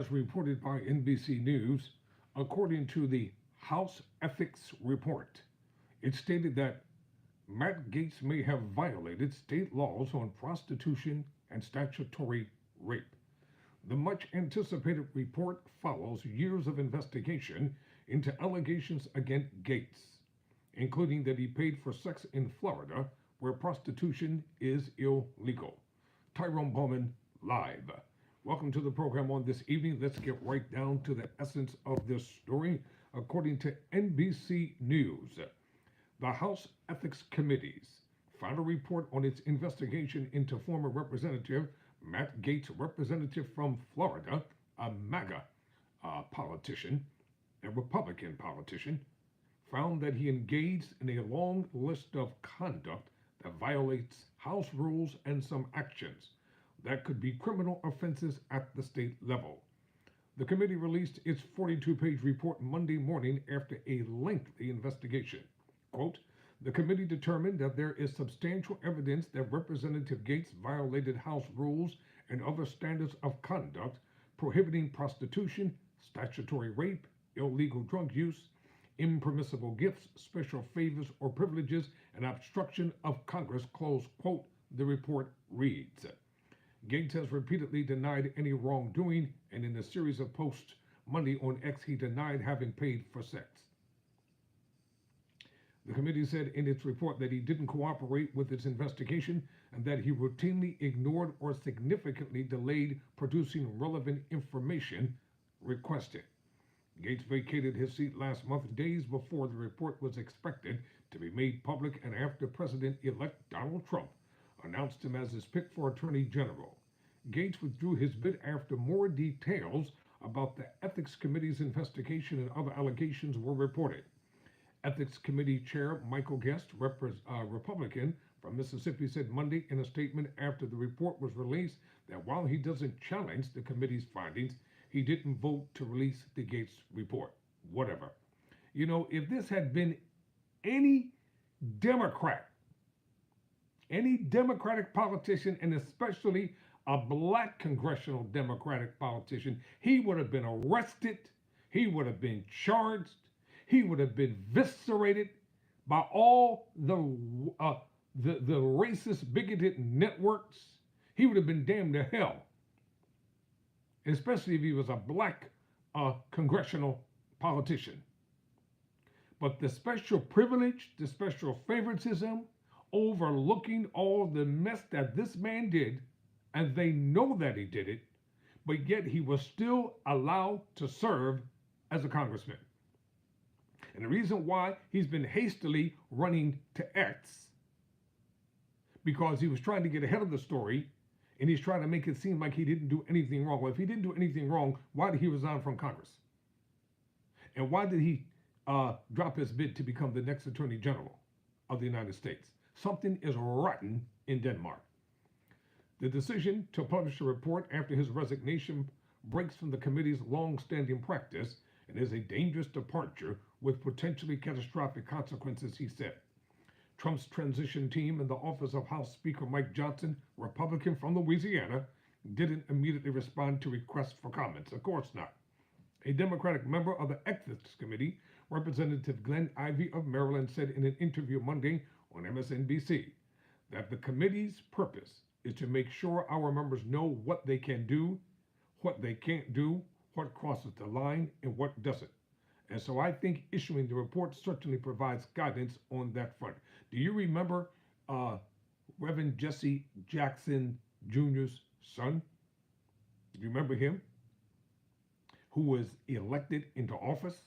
As reported by NBC News, according to the House Ethics Report, it stated that Matt Gaetz may have violated state laws on prostitution and statutory rape. The much anticipated report follows years of investigation into allegations against Gaetz, including that he paid for sex in Florida, where prostitution is illegal. Tyrone Bowman, live. Welcome to the program on this evening. Let's get right down to the essence of this story. According to NBC News, the House Ethics Committees filed a report on its investigation into former Representative Matt Gaetz, representative from Florida, a MAGA politician, a Republican politician, found that he engaged in a long list of conduct that violates House rules and some actions that could be criminal offenses at the state level. The committee released its 42-page report Monday morning after a lengthy investigation. Quote, the committee determined that there is substantial evidence that Representative Gaetz violated House rules and other standards of conduct prohibiting prostitution, statutory rape, illegal drug use, impermissible gifts, special favors or privileges, and obstruction of Congress, close quote, the report reads. Gaetz has repeatedly denied any wrongdoing, and in a series of posts Monday on X, he denied having paid for sex. The committee said in its report that he didn't cooperate with its investigation and that he routinely ignored or significantly delayed producing relevant information requested. Gaetz vacated his seat last month, days before the report was expected to be made public and after President-elect Donald Trump announced him as his pick for Attorney General. Gaetz withdrew his bid after more details about the Ethics Committee's investigation and other allegations were reported. Ethics Committee Chair Michael Gaetz, Republican from Mississippi, said Monday in a statement after the report was released that while he doesn't challenge the committee's findings, he didn't vote to release the Gaetz report. Whatever. You know, if this had been any Democrat, any Democratic politician, and especially a black congressional Democratic politician, he would have been arrested, he would have been charged, he would have been eviscerated by all the racist, bigoted networks. He would have been damned to hell, especially if he was a black congressional politician. But the special privilege, the special favoritism, overlooking all the mess that this man did, and they know that he did it, but yet he was still allowed to serve as a congressman. And the reason why he's been hastily running to X, because he was trying to get ahead of the story, and he's trying to make it seem like he didn't do anything wrong. Well, if he didn't do anything wrong, why did he resign from Congress? And why did he drop his bid to become the next Attorney General of the United States? Something is rotten in Denmark. The decision to publish a report after his resignation breaks from the committee's long-standing practice and is a dangerous departure with potentially catastrophic consequences, he said. Trump's transition team in the office of House Speaker Mike Johnson, Republican from Louisiana, didn't immediately respond to requests for comments. Of course not. A Democratic member of the Ethics Committee, Representative Glenn Ivey of Maryland, said in an interview Monday on MSNBC that the committee's purpose is to make sure our members know what they can do, what they can't do, what crosses the line, and what doesn't. And so I think issuing the report certainly provides guidance on that front. Do you remember Reverend Jesse Jackson Jr.'s son? Do you remember him? Who was elected into office,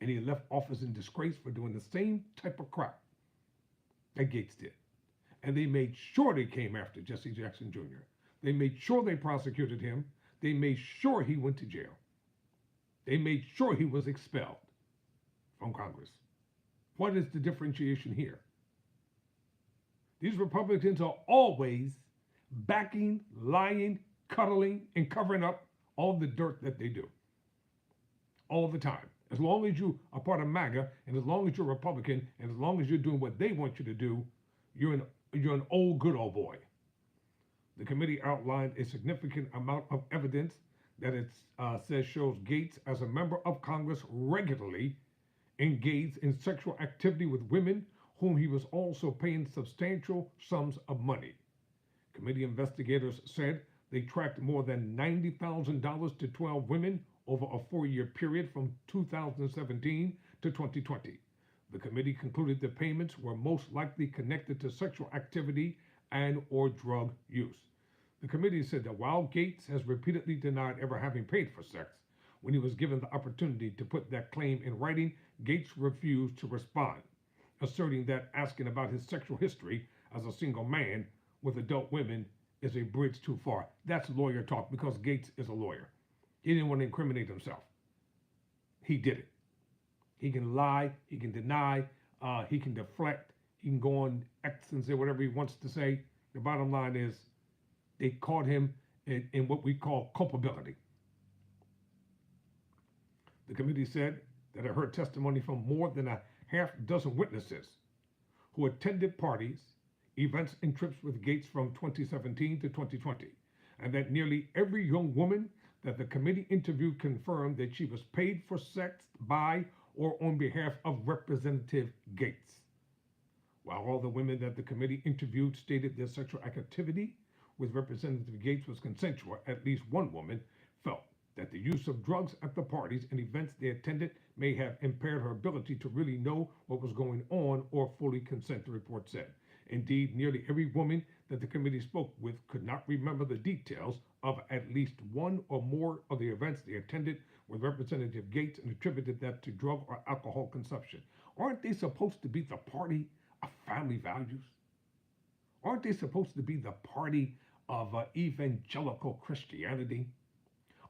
and he left office in disgrace for doing the same type of crap that Gaetz did. And they made sure they came after Jesse Jackson Jr. They made sure they prosecuted him. They made sure he went to jail. They made sure he was expelled from Congress. What is the differentiation here? These Republicans are always backing, lying, cuddling, and covering up all the dirt that they do. All the time. As long as you are part of MAGA, and as long as you're Republican, and as long as you're doing what they want you to do, you're an old good old boy. The committee outlined a significant amount of evidence that it says shows Gaetz as a member of Congress regularly engaged in sexual activity with women whom he was also paying substantial sums of money. Committee investigators said they tracked more than $90,000 to 12 women over a 4-year period from 2017 to 2020. The committee concluded the payments were most likely connected to sexual activity and or drug use. The committee said that while Gaetz has repeatedly denied ever having paid for sex, when he was given the opportunity to put that claim in writing, Gaetz refused to respond, asserting that asking about his sexual history as a single man with adult women is a bridge too far. That's lawyer talk because Gaetz is a lawyer. He didn't want to incriminate himself. He did it. He can lie, he can deny, he can deflect, he can go on X and say whatever he wants to say. The bottom line is they caught him in what we call culpability. The committee said that it heard testimony from more than a half dozen witnesses who attended parties, events, and trips with Gaetz from 2017 to 2020, and that nearly every young woman that the committee interviewed confirmed that she was paid for sex by or on behalf of Representative Gaetz. While all the women that the committee interviewed stated their sexual activity with Representative Gaetz was consensual, at least one woman felt that the use of drugs at the parties and events they attended may have impaired her ability to really know what was going on or fully consent, the report said. Indeed, nearly every woman that the committee spoke with could not remember the details of at least one or more of the events they attended with Representative Gaetz and attributed that to drug or alcohol consumption. Aren't they supposed to be the party of family values? Aren't they supposed to be the party of evangelical Christianity?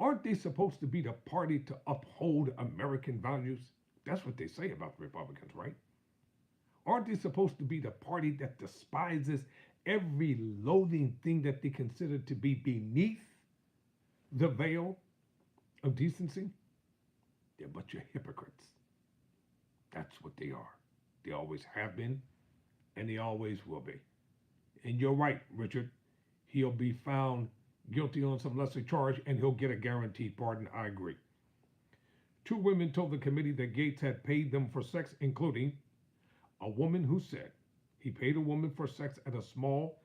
Aren't they supposed to be the party to uphold American values? That's what they say about the Republicans, right? Aren't they supposed to be the party that despises every loathing thing that they consider to be beneath the veil of decency? They're a bunch of hypocrites. That's what they are. They always have been, and they always will be. And you're right, Richard. He'll be found guilty on some lesser charge, and he'll get a guaranteed pardon. I agree. 2 women told the committee that Gaetz had paid them for sex, including a woman who said he paid a woman for sex at a small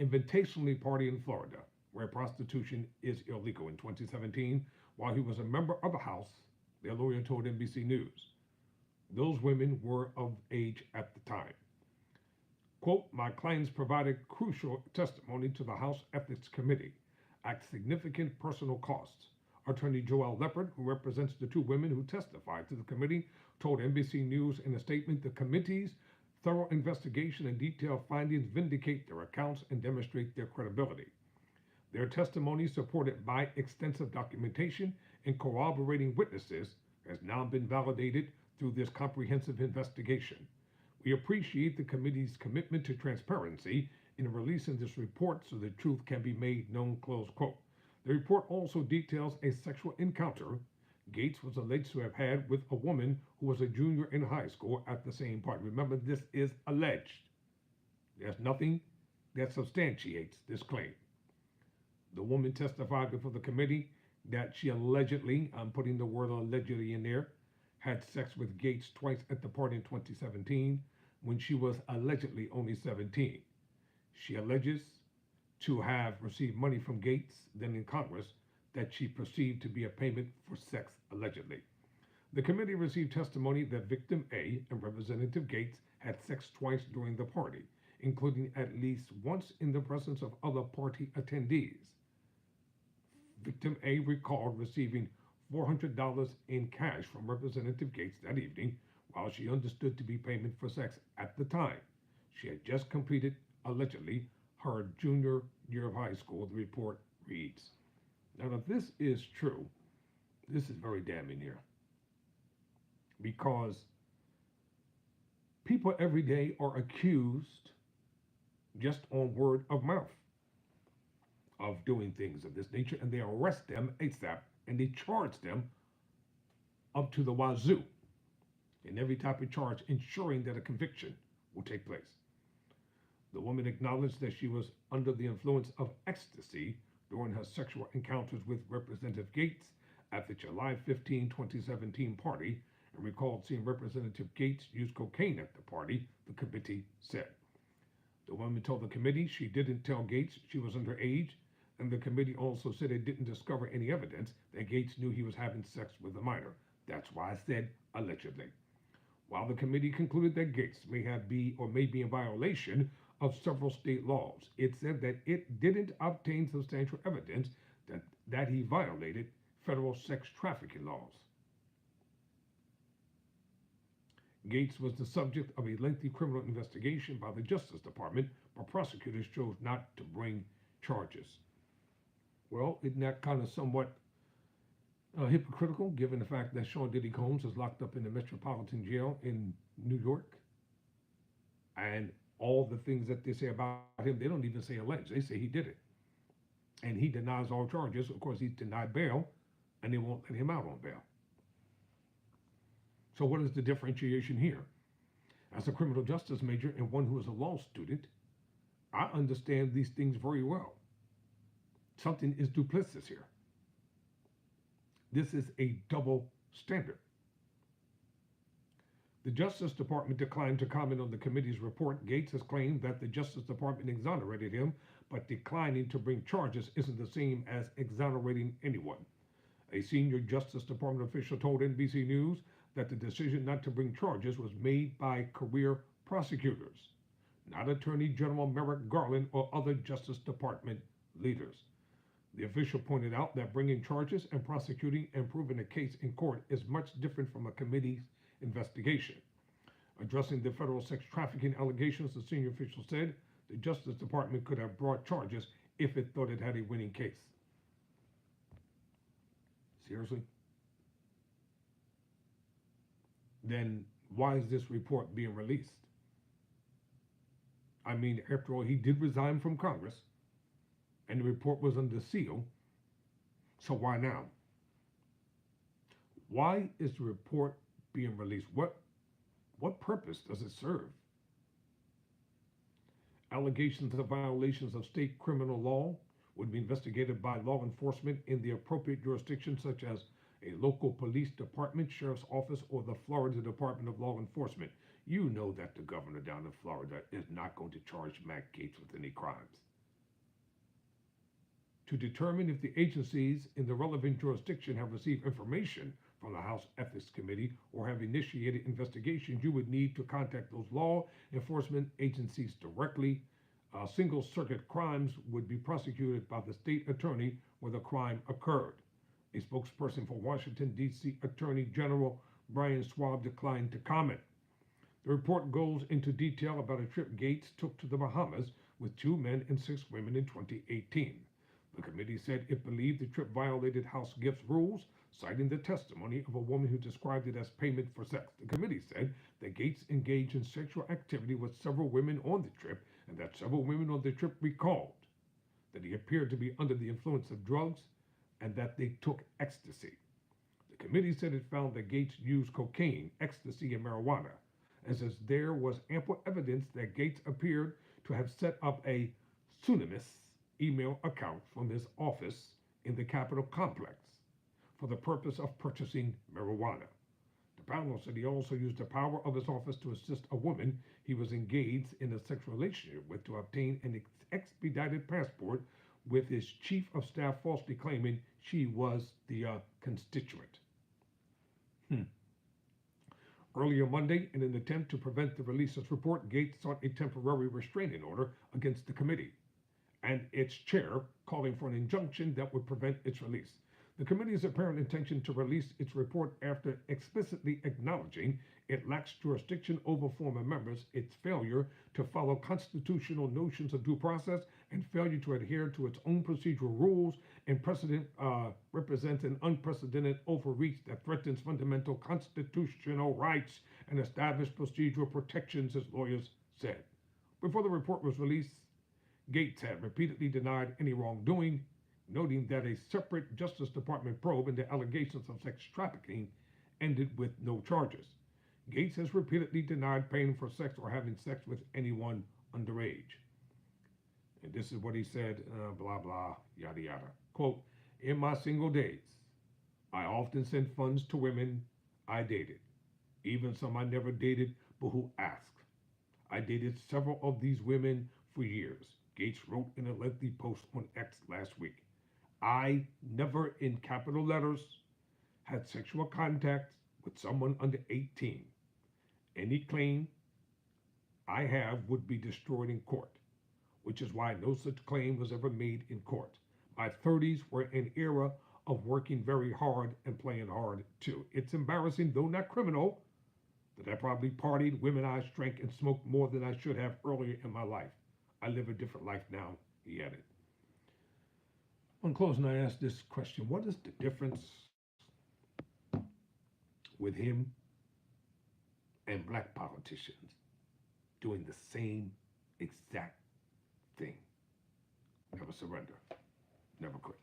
invitationally party in Florida, where prostitution is illegal, in 2017, while he was a member of the House, their lawyer told NBC News. Those women were of age at the time. Quote, my clients provided crucial testimony to the House Ethics Committee at significant personal costs. Attorney Joelle Leopard, who represents the 2 women who testified to the committee, told NBC News in a statement the committee's thorough investigation and detailed findings vindicate their accounts and demonstrate their credibility. Their testimony, supported by extensive documentation and corroborating witnesses, has now been validated through this comprehensive investigation. We appreciate the committee's commitment to transparency in releasing this report so the truth can be made known, close quote. The report also details a sexual encounter Gaetz was alleged to have had with a woman who was a junior in high school at the same party. Remember, this is alleged. There's nothing that substantiates this claim. The woman testified before the committee that she allegedly, I'm putting the word allegedly in there, had sex with Gaetz twice at the party in 2017 when she was allegedly only 17. She alleges to have received money from Gaetz, then in Congress, that she perceived to be a payment for sex, allegedly. The committee received testimony that victim A and Representative Gaetz had sex twice during the party, including at least once in the presence of other party attendees. Victim A recalled receiving $400 in cash from Representative Gaetz that evening, while she understood to be payment for sex at the time. She had just completed, allegedly, her junior year of high school, the report reads. Now, if this is true, this is very damning here, because people every day are accused, just on word of mouth, of doing things of this nature, and they arrest them ASAP, and they charge them up to the wazoo in every type of charge, ensuring that a conviction will take place. The woman acknowledged that she was under the influence of ecstasy during her sexual encounters with Representative Gaetz at the July 15, 2017 party and recalled seeing Representative Gaetz use cocaine at the party, the committee said. The woman told the committee she didn't tell Gaetz she was underage, and the committee also said it didn't discover any evidence that Gaetz knew he was having sex with a minor. That's why I said allegedly. While the committee concluded that Gaetz may be in violation of several state laws, it said that it didn't obtain substantial evidence that he violated federal sex trafficking laws. Gaetz was the subject of a lengthy criminal investigation by the Justice Department, but prosecutors chose not to bring charges. Well, isn't that kind of somewhat hypocritical, given the fact that Sean Diddy Combs is locked up in the Metropolitan Jail in New York? And all the things that they say about him, they don't even say alleged. They say he did it. And he denies all charges. Of course, he's denied bail, and they won't let him out on bail. So what is the differentiation here? As a criminal justice major and one who is a law student, I understand these things very well. Something is duplicitous here. This is a double standard. The Justice Department declined to comment on the committee's report. Gaetz has claimed that the Justice Department exonerated him, but declining to bring charges isn't the same as exonerating anyone. A senior Justice Department official told NBC News that the decision not to bring charges was made by career prosecutors, not Attorney General Merrick Garland or other Justice Department leaders. The official pointed out that bringing charges and prosecuting and proving a case in court is much different from a committee's investigation. Addressing the federal sex trafficking allegations, the senior official said the Justice Department could have brought charges if it thought it had a winning case. Seriously? Then why is this report being released? I mean, after all, he did resign from Congress, and the report was under seal, so why now? Why is the report being released? What purpose does it serve? Allegations of violations of state criminal law would be investigated by law enforcement in the appropriate jurisdiction, such as a local police department, sheriff's office, or the Florida Department of Law Enforcement. You know that the governor down in Florida is not going to charge Matt Gaetz with any crimes. To determine if the agencies in the relevant jurisdiction have received information from the House Ethics Committee or have initiated investigations, you would need to contact those law enforcement agencies directly. Single circuit crimes would be prosecuted by the state attorney where the crime occurred. A spokesperson for Washington, D.C. Attorney General Brian Schwab declined to comment. The report goes into detail about a trip Gaetz took to the Bahamas with 2 men and 6 women in 2018. The committee said it believed the trip violated House gifts rules, citing the testimony of a woman who described it as payment for sex. The committee said that Gaetz engaged in sexual activity with several women on the trip, and that several women on the trip recalled that he appeared to be under the influence of drugs and that they took ecstasy. The committee said it found that Gaetz used cocaine, ecstasy, and marijuana, and says there was ample evidence that Gaetz appeared to have set up a pseudonymous email account from his office in the Capitol complex for the purpose of purchasing marijuana. The panel said he also used the power of his office to assist a woman he was engaged in a sexual relationship with to obtain an expedited passport, with his chief of staff falsely claiming she was the constituent. Earlier Monday, in an attempt to prevent the release of this report, Gaetz sought a temporary restraining order against the committee and its chair, calling for an injunction that would prevent its release. The committee's apparent intention to release its report after explicitly acknowledging it lacks jurisdiction over former members, its failure to follow constitutional notions of due process, and failure to adhere to its own procedural rules and precedent represents an unprecedented overreach that threatens fundamental constitutional rights and established procedural protections, as lawyers said. Before the report was released, Gaetz had repeatedly denied any wrongdoing, noting that a separate Justice Department probe into allegations of sex trafficking ended with no charges. Gaetz has repeatedly denied paying for sex or having sex with anyone underage. And this is what he said, blah, blah, yada, yada. Quote, in my single days, I often sent funds to women I dated, even some I never dated but who asked. I dated several of these women for years. Gaetz wrote in a lengthy post on X last week. I never, in capital letters, had sexual contact with someone under 18. Any claim I have would be destroyed in court, which is why no such claim was ever made in court. My 30s were an era of working very hard and playing hard too. It's embarrassing, though not criminal, that I probably partied, womenized, drank, and smoked more than I should have earlier in my life. I live a different life now, he added. On closing, I asked this question: what is the difference with him and black politicians doing the same exact thing? Never surrender, never quit.